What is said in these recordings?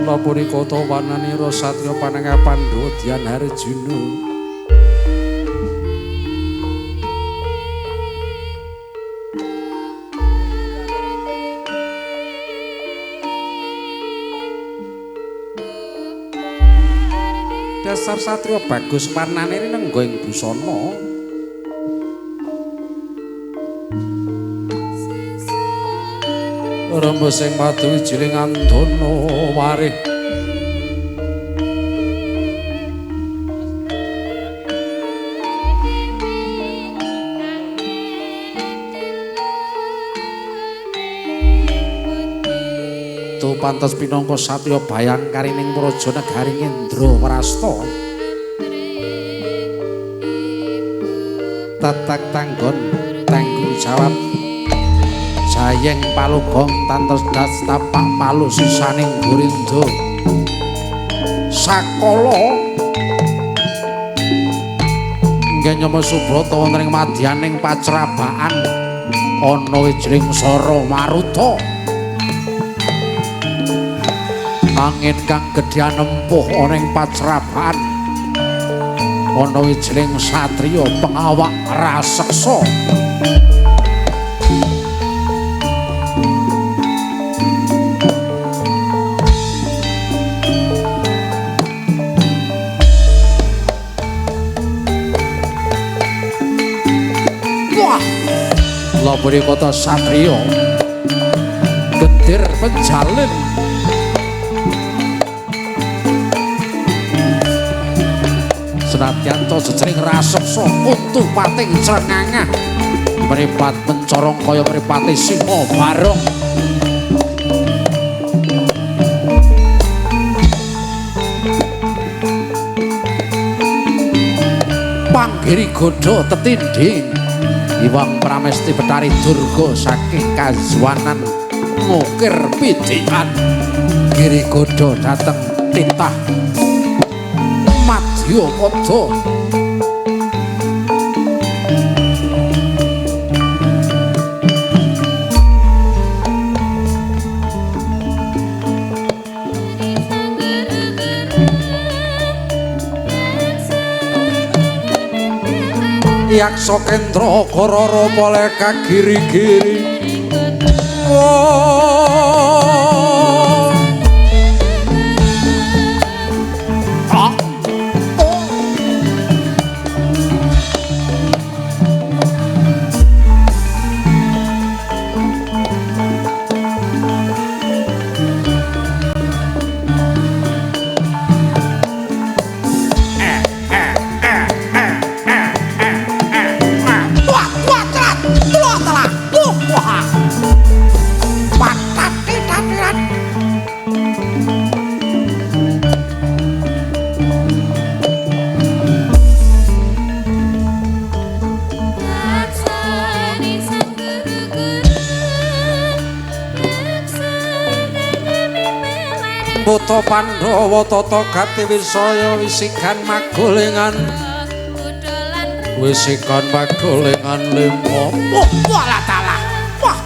Punika tawananira satriya panengah Pandhawa Dyan Harjuna. Dasar satriya bagus warnane nenggo ing busana. Rembesing madu wijiling andana warih. Tu pantes pinangka satriya bayangkarining praja negari Indraprasta. Tatak tanggon tanggung jawab Jayeng palugong tantos das tapak palu sisaning Gurindo Sakala nggih nyama Subrata wonten ing madyaning pacrabaan ana wijring sara maruta angin kang gedhe nempuh ana ing pacrabaan ana wijring satriya pengawak raseksa. Laburi kota satriya gedir penjalin senadyan to jejering raseksa untuh pating srengangah mripat mencorong kaya mripate singa barong panggiri godha tetinding Iwang Pramesti Betari Durga saking kazwanan ngukir pidikan Giri Godo dateng titah Madya Pada Yaksa Kendra Kororo Poleka Giri-giri Buta Pandhawa tata gati wisaya wisikan magolengan wisikan magolengan lima walah talah wah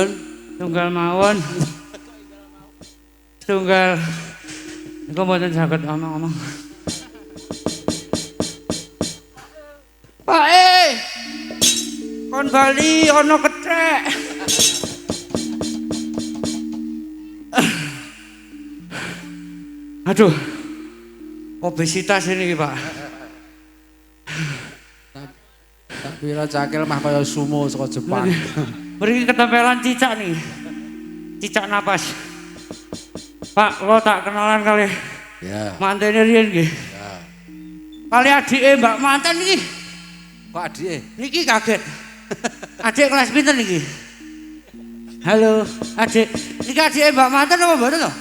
Nun tunggal mawon. Tunggal niku mboten saged omong-omong. Pak kon bali ana kethek. Aduh. Obesitas ini Pak. Tapi ra cakil mah kaya sumo saka Jepang. Mriki ketempelan cicak nih. Cicak napas. Pak, lo tak kenalan kali. Ya. Mantene riyen nggih. Ya. Kali adike Mbak Manten iki. Kok adike? Niki kaget. Adik kelas pinten niki? Halo, adik. Niki adike Mbak Manten apa mboten to?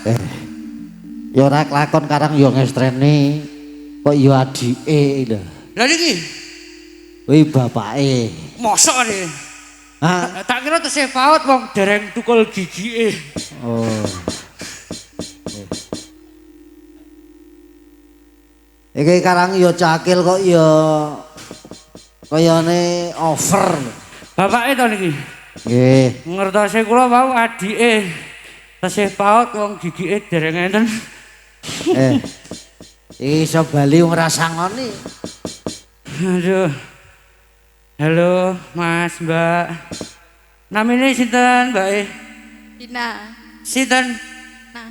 Ya ora kelakon karang ya ngestrene kok ya adike lho. Lah niki Kuwi bapake. mosok niki. Hah? Tak kira tesih paut wong dereng tukul gigike. Oh. Iki karang ya cakil kok ya kayane over. Bapake to niki. Nggih. Ngertose kula wau adike tesih paut wong gigike dereng enten. Iki iso bali ngrasangoni. Aduh. Halo, Mas, Mbak. Namine sinten, Mbak? Dina. Sinten? Nah.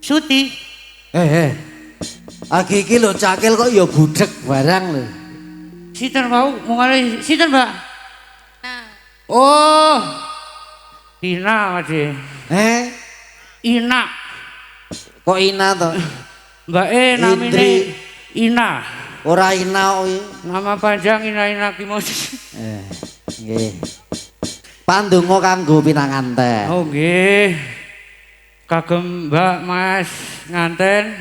Suti. Agi iki lho cakil kok ya budhek barang lho. Sinten wau mungale sinten, Mbak? Nah. Oh. Dina, Mas. Ina. Kok Ina to? Mbak namine Indri. Ina. Ora Ina kuwi. Nama panjang Ina Kimos. Nggih. Pandonga kanggo pinanganten. Oh nggih. Kagem Mbak Mas nganten.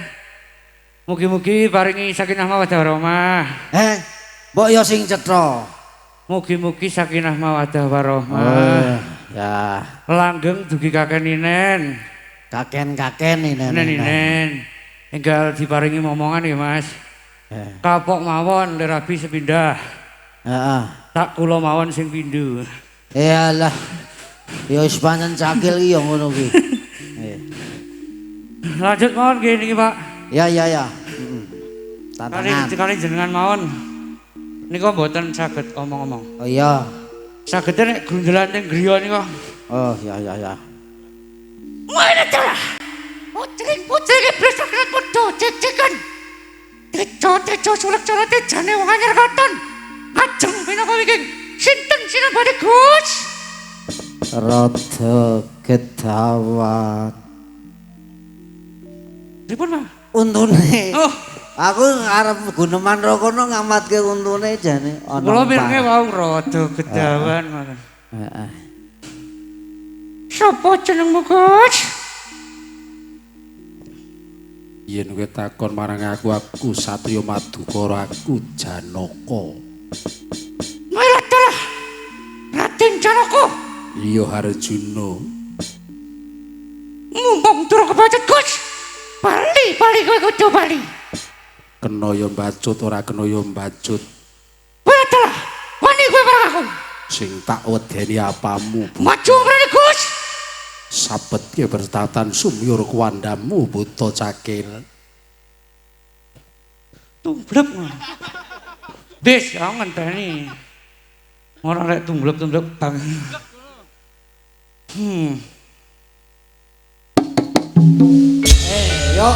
Mugi-mugi paringi sakinah mawaddah warahmah. Mbok ya sing cetha. Mugi-mugi sakinah mawaddah warahmah. Oh, ya. Langgeng dugi kakek ninen. Kaken-kaken ini. Ninen. Enggal diparingi momongan ya Mas. Kapok mawon lerabi sepindah. Heeh. Tak kula mawon sing pindho. Iyalah. Ya wis pancen cakil iki ya ngono kuwi. Lanjut mawon nggih niki Pak. Ya. Heeh. Tantangan. Kali jenengan mawon. Nika mboten saged omong-omong. Oh iya. Sagede nek grundelan teng griya nika. Oh ya. Mana telah. Putring besok kena podo cecekan. Teco sulak-sulak tejane wong anyar katon. Ajeng pinapa wiking. Sinten sinambane Gus? Rada gedawat. Pripun, Mas? Untune. Oh, Aku arep guneman ro kono ngamatke untune jane ana. kula pirenge wau rada gedawan, Mas. Heeh. Sopo jenengmu, Gus? Yen kowe takon marang aku Satya Madukara, aku Janaka. Malah Raden Janaka. Iya Harjuna. Mumpung durung kebacut, Gus. Bali kowe kudu bali. Kena ya mbacut ora kena ya mbacut. Kowe telah wani kowe marang aku. Sing tak wedeni apamu. Maju mrene, Gus. Sabetke bertatan sumyur kuwandamu buta cakil. Tumblep. Des, aku ngenteni. Ora lek tumblep bang. Yo.